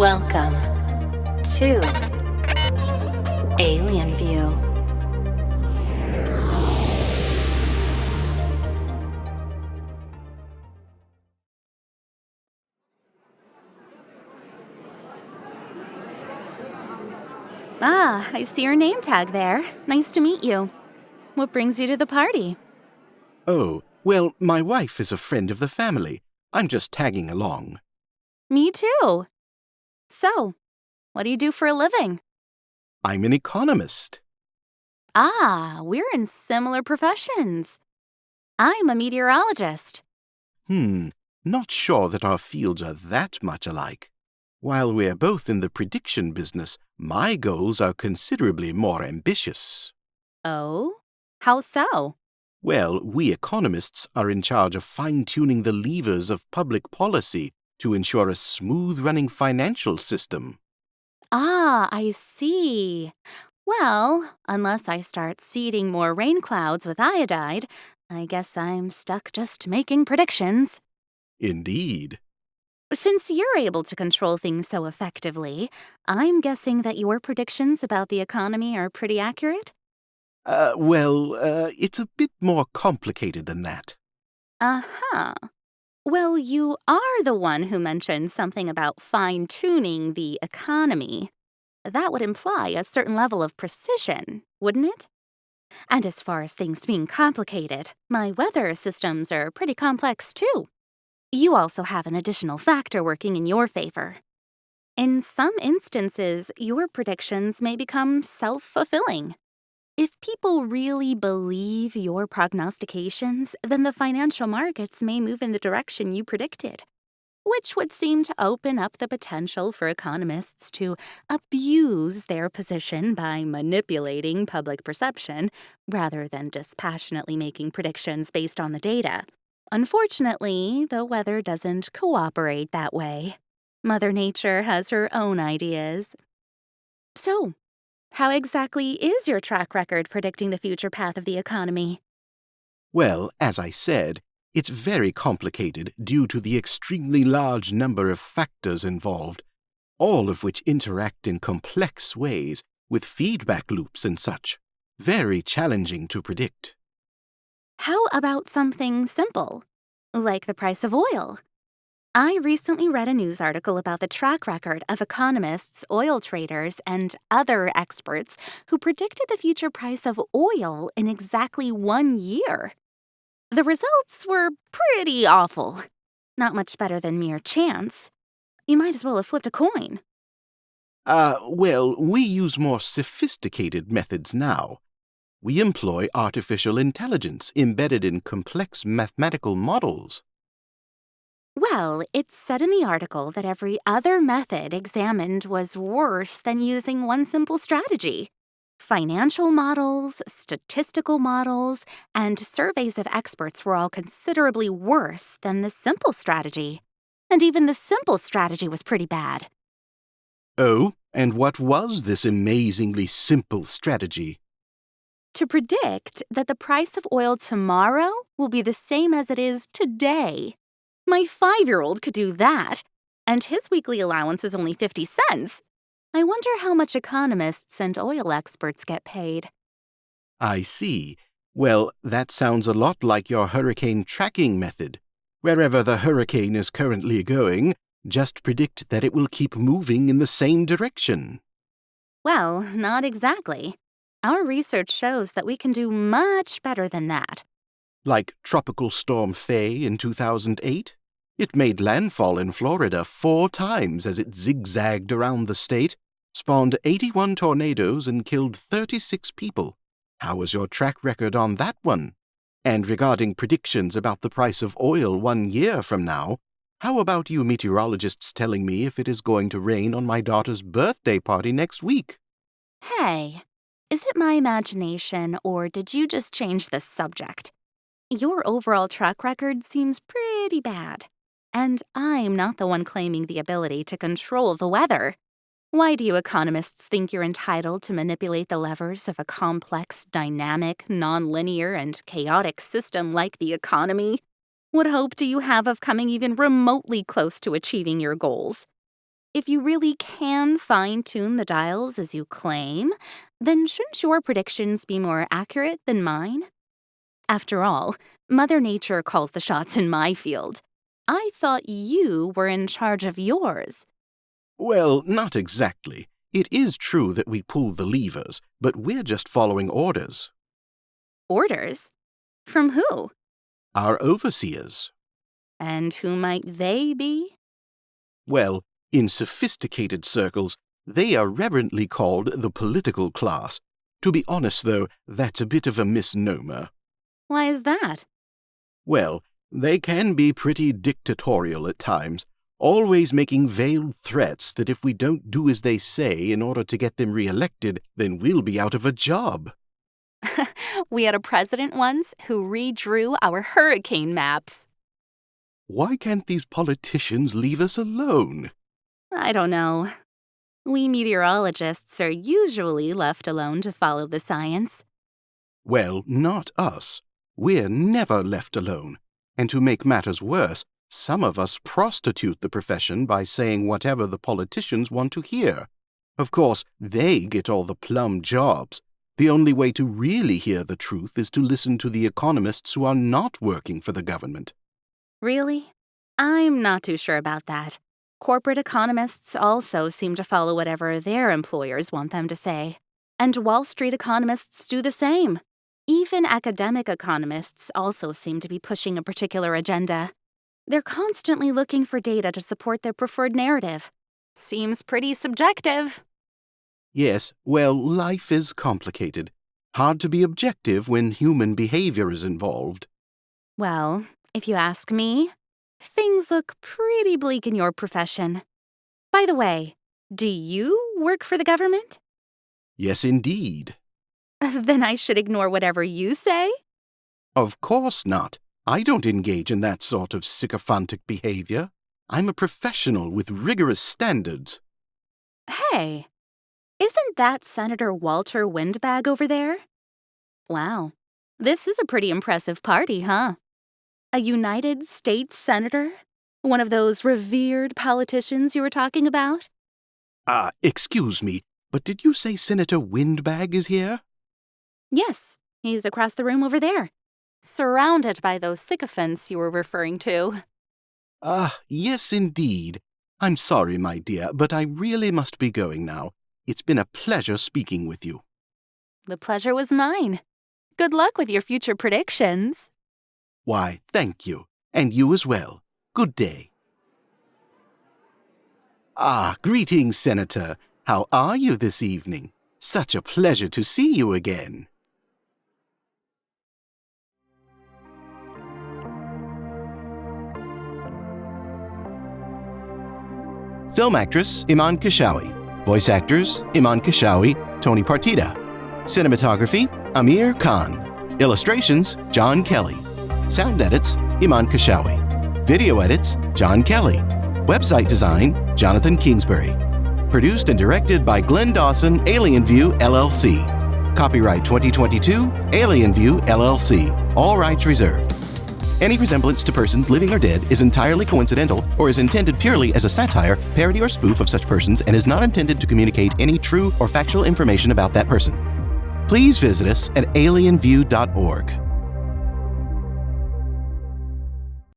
Welcome to Alien View. Ah, I see your name tag there. Nice to meet you. What brings you to the party? Oh, well, my wife is a friend of the family. I'm just tagging along. Me too. So, what do you do for a living? I'm an economist. Ah, we're in similar professions. I'm a meteorologist. Not sure that our fields are that much alike. While we're both in the prediction business, my goals are considerably more ambitious. Oh? How so? Well, we economists are in charge of fine-tuning the levers of public policy to ensure a smooth-running financial system. Ah, I see. Well, unless I start seeding more rain clouds with iodide, I guess I'm stuck just making predictions. Indeed. Since you're able to control things so effectively, I'm guessing that your predictions about the economy are pretty accurate? It's a bit more complicated than that. Uh-huh. Well, you are the one who mentioned something about fine-tuning the economy. That would imply a certain level of precision, wouldn't it? And as far as things being complicated, my weather systems are pretty complex too. You also have an additional factor working in your favor. In some instances, your predictions may become self-fulfilling. If people really believe your prognostications, then the financial markets may move in the direction you predicted, which would seem to open up the potential for economists to abuse their position by manipulating public perception rather than dispassionately making predictions based on the data. Unfortunately, the weather doesn't cooperate that way. Mother Nature has her own ideas. So, how exactly is your track record predicting the future path of the economy? Well, as I said, it's very complicated due to the extremely large number of factors involved, all of which interact in complex ways with feedback loops and such. Very challenging to predict. How about something simple, like the price of oil? I recently read a news article about the track record of economists, oil traders, and other experts who predicted the future price of oil in exactly 1 year. The results were pretty awful. Not much better than mere chance. You might as well have flipped a coin. We use more sophisticated methods now. We employ artificial intelligence embedded in complex mathematical models. Well, it's said in the article that every other method examined was worse than using one simple strategy. Financial models, statistical models, and surveys of experts were all considerably worse than the simple strategy. And even the simple strategy was pretty bad. Oh, and what was this amazingly simple strategy? To predict that the price of oil tomorrow will be the same as it is today. My 5-year-old could do that, and his weekly allowance is only 50 cents. I wonder how much economists and oil experts get paid. I see. Well, that sounds a lot like your hurricane tracking method. Wherever the hurricane is currently going, just predict that it will keep moving in the same direction. Well, not exactly. Our research shows that we can do much better than that. Like Tropical Storm Faye in 2008? It made landfall in Florida 4 times as it zigzagged around the state, spawned 81 tornadoes, and killed 36 people. How was your track record on that one? And regarding predictions about the price of oil 1 year from now, how about you meteorologists telling me if it is going to rain on my daughter's birthday party next week? Hey, is it my imagination, or did you just change the subject? Your overall track record seems pretty bad. And I'm not the one claiming the ability to control the weather. Why do you economists think you're entitled to manipulate the levers of a complex, dynamic, nonlinear, and chaotic system like the economy? What hope do you have of coming even remotely close to achieving your goals? If you really can fine-tune the dials as you claim, then shouldn't your predictions be more accurate than mine? After all, Mother Nature calls the shots in my field. I thought you were in charge of yours. Well, not exactly. It is true that we pull the levers, but we're just following orders. Orders? From who? Our overseers. And who might they be? Well, in sophisticated circles, they are reverently called the political class. To be honest, though, that's a bit of a misnomer. Why is that? Well, they can be pretty dictatorial at times, always making veiled threats that if we don't do as they say in order to get them re-elected, then we'll be out of a job. We had a president once who redrew our hurricane maps. Why can't these politicians leave us alone? I don't know. We meteorologists are usually left alone to follow the science. Well, not us. We're never left alone. And to make matters worse, some of us prostitute the profession by saying whatever the politicians want to hear. Of course, they get all the plum jobs. The only way to really hear the truth is to listen to the economists who are not working for the government. Really? I'm not too sure about that. Corporate economists also seem to follow whatever their employers want them to say. And Wall Street economists do the same. Even academic economists also seem to be pushing a particular agenda. They're constantly looking for data to support their preferred narrative. Seems pretty subjective. Yes, well, life is complicated. Hard to be objective when human behavior is involved. Well, if you ask me, things look pretty bleak in your profession. By the way, do you work for the government? Yes, indeed. Then I should ignore whatever you say? Of course not. I don't engage in that sort of sycophantic behavior. I'm a professional with rigorous standards. Hey, isn't that Senator Walter Windbag over there? Wow, this is a pretty impressive party, huh? A United States Senator? One of those revered politicians you were talking about? Excuse me, but did you say Senator Windbag is here? Yes, he's across the room over there, surrounded by those sycophants you were referring to. Yes, indeed. I'm sorry, my dear, but I really must be going now. It's been a pleasure speaking with you. The pleasure was mine. Good luck with your future predictions. Why, thank you. And you as well. Good day. Greetings, Senator. How are you this evening? Such a pleasure to see you again. Film actress Iman Kashawi. Voice actors Iman Kashawi, Tony Partida. Cinematography Amir Khan. Illustrations John Kelly. Sound edits Iman Kashawi. Video edits John Kelly. Website design Jonathan Kingsbury. Produced and directed by Glenn Dawson, Alien View, LLC. Copyright 2022, Alien View, LLC. All rights reserved. Any resemblance to persons living or dead is entirely coincidental or is intended purely as a satire, parody, or spoof of such persons and is not intended to communicate any true or factual information about that person. Please visit us at alienview.org.